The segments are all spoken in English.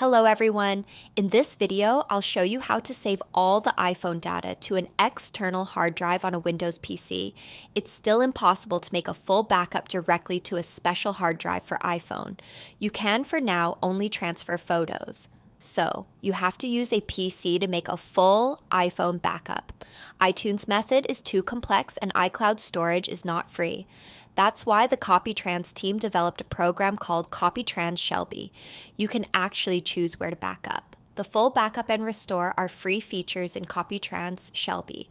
Hello everyone! In this video, I'll show you how to save all the iPhone data to an external hard drive on a Windows PC. It's still impossible to make a full backup directly to a special hard drive for iPhone. You can, for now, only transfer photos. So, you have to use a PC to make a full iPhone backup. iTunes method is too complex and iCloud storage is not free. That's why the CopyTrans team developed a program called CopyTrans Shelbee. You can actually choose where to back up. The full backup and restore are free features in CopyTrans Shelbee.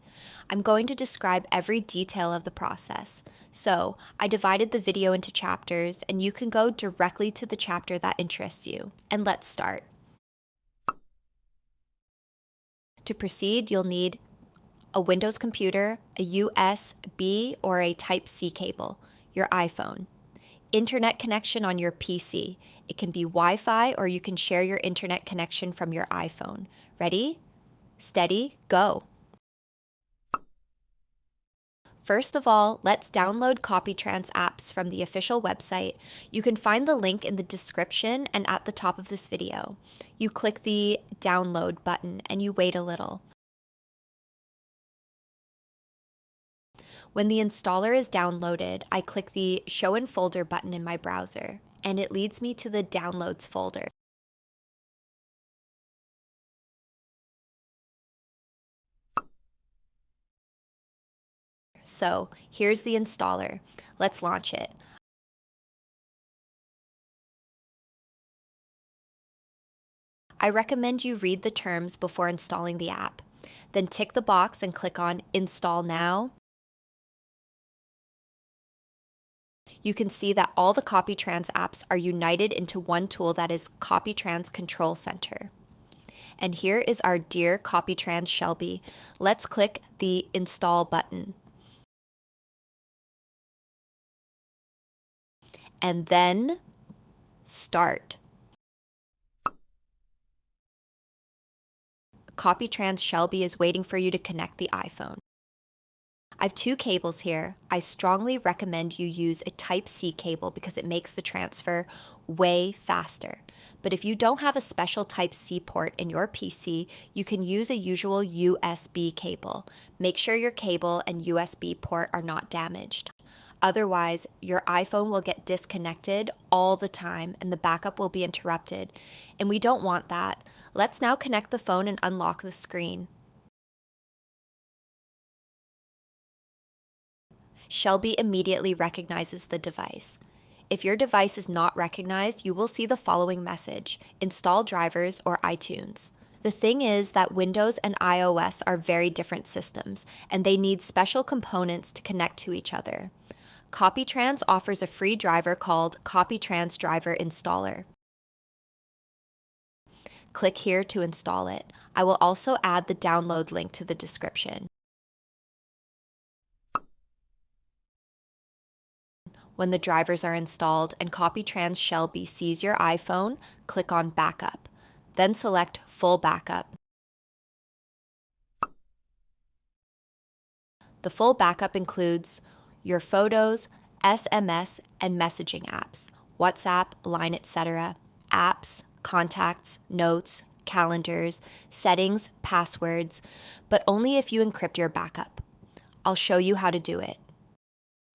I'm going to describe every detail of the process. So, I divided the video into chapters, and you can go directly to the chapter that interests you. And let's start. To proceed, you'll need a Windows computer, a USB or a Type-C cable, your iPhone, internet connection on your PC. It can be Wi-Fi or you can share your internet connection from your iPhone. Ready? Steady, go! First of all, let's download CopyTrans apps from the official website. You can find the link in the description and at the top of this video. You click the download button and you wait a little. When the installer is downloaded, I click the Show in Folder button in my browser, and it leads me to the Downloads folder. So, here's the installer. Let's launch it. I recommend you read the terms before installing the app. Then tick the box and click on Install Now. You can see that all the CopyTrans apps are united into one tool that is CopyTrans Control Center. And here is our dear CopyTrans Shelbee. Let's click the Install button. And then Start. CopyTrans Shelbee is waiting for you to connect the iPhone. I have two cables here. I strongly recommend you use a Type-C cable because it makes the transfer way faster. But if you don't have a special Type-C port in your PC, you can use a usual USB cable. Make sure your cable and USB port are not damaged. Otherwise, your iPhone will get disconnected all the time and the backup will be interrupted. And we don't want that. Let's now connect the phone and unlock the screen. Shelbee immediately recognizes the device. If your device is not recognized, you will see the following message: install drivers or iTunes. The thing is that Windows and iOS are very different systems, and they need special components to connect to each other. CopyTrans offers a free driver called CopyTrans Driver Installer. Click here to install it. I will also add the download link to the description. When the drivers are installed and CopyTrans Shelbee sees your iPhone, click on Backup. Then select Full Backup. The full backup includes your photos, SMS, and messaging apps, WhatsApp, Line, etc., apps, contacts, notes, calendars, settings, passwords, but only if you encrypt your backup. I'll show you how to do it.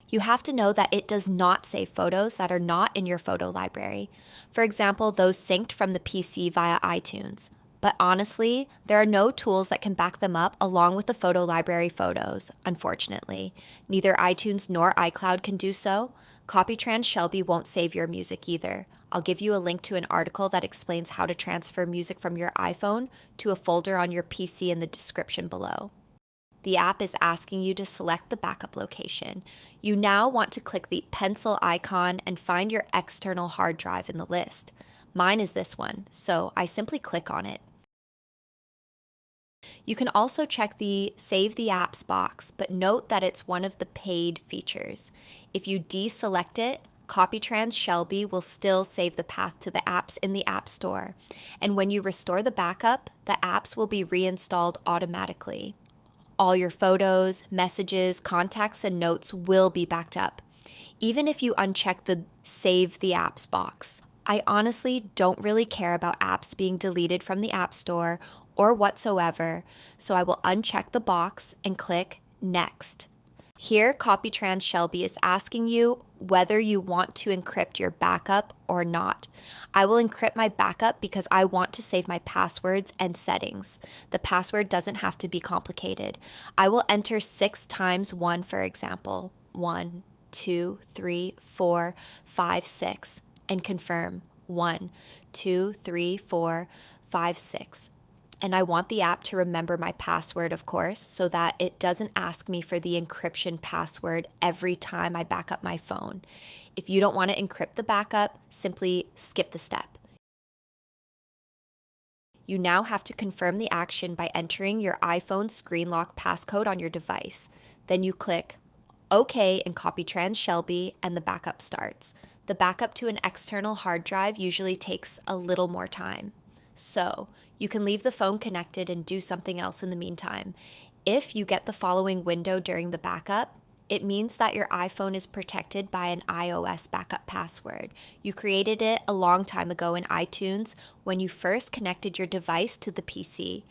You have to know that it does not save photos that are not in your photo library. For example, those synced from the PC via iTunes. But honestly, there are no tools that can back them up along with the photo library photos, unfortunately. Neither iTunes nor iCloud can do so. CopyTrans Shelbee won't save your music either. I'll give you a link to an article that explains how to transfer music from your iPhone to a folder on your PC in the description below. The app is asking you to select the backup location. You now want to click the pencil icon and find your external hard drive in the list. Mine is this one, so I simply click on it. You can also check the Save the Apps box, but note that it's one of the paid features. If you deselect it, CopyTrans Shelbee will still save the path to the apps in the App Store. And when you restore the backup, the apps will be reinstalled automatically. All your photos, messages, contacts, and notes will be backed up. Even if you uncheck the Save the Apps box, I honestly don't really care about apps being deleted from the App Store or whatsoever, so I will uncheck the box and click Next. Here, CopyTrans Shelbee is asking you whether you want to encrypt your backup or not. I will encrypt my backup because I want to save my passwords and settings. The password doesn't have to be complicated. I will enter 6 times 1, for example, 1, 2, 3, 4, 5, 6, and confirm 1, 2, 3, 4, 5, 6. And I want the app to remember my password, of course, so that it doesn't ask me for the encryption password every time I back up my phone. If you don't want to encrypt the backup, simply skip the step. You now have to confirm the action by entering your iPhone screen lock passcode on your device. Then you click OK in CopyTrans Shelbee and the backup starts. The backup to an external hard drive usually takes a little more time. So, you can leave the phone connected and do something else in the meantime. If you get the following window during the backup, it means that your iPhone is protected by an iOS backup password. You created it a long time ago in iTunes when you first connected your device to the PC.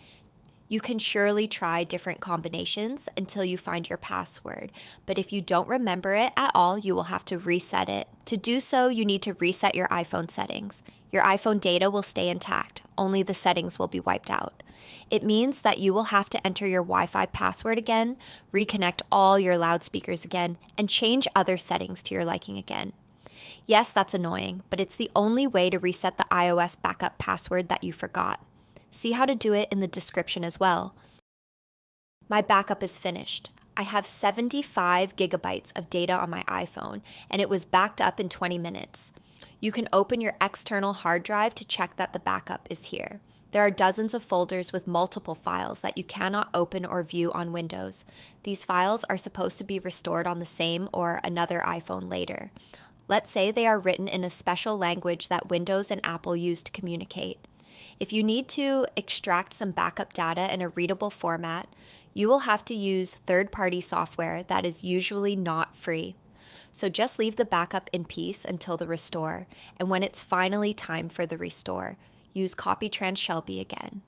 You can surely try different combinations until you find your password, but if you don't remember it at all, you will have to reset it. To do so, you need to reset your iPhone settings. Your iPhone data will stay intact, only the settings will be wiped out. It means that you will have to enter your Wi-Fi password again, reconnect all your loudspeakers again, and change other settings to your liking again. Yes, that's annoying, but it's the only way to reset the iOS backup password that you forgot. See how to do it in the description as well. My backup is finished. I have 75 gigabytes of data on my iPhone, and it was backed up in 20 minutes. You can open your external hard drive to check that the backup is here. There are dozens of folders with multiple files that you cannot open or view on Windows. These files are supposed to be restored on the same or another iPhone later. Let's say they are written in a special language that Windows and Apple use to communicate. If you need to extract some backup data in a readable format, you will have to use third-party software that is usually not free. So just leave the backup in peace until the restore, and when it's finally time for the restore, use CopyTrans Shelbee again.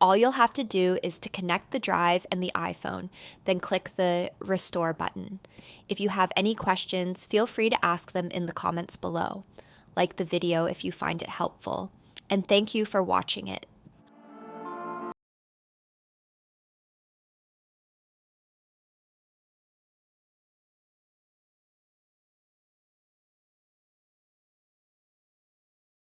All you'll have to do is to connect the drive and the iPhone, then click the Restore button. If you have any questions, feel free to ask them in the comments below. Like the video if you find it helpful. And thank you for watching it.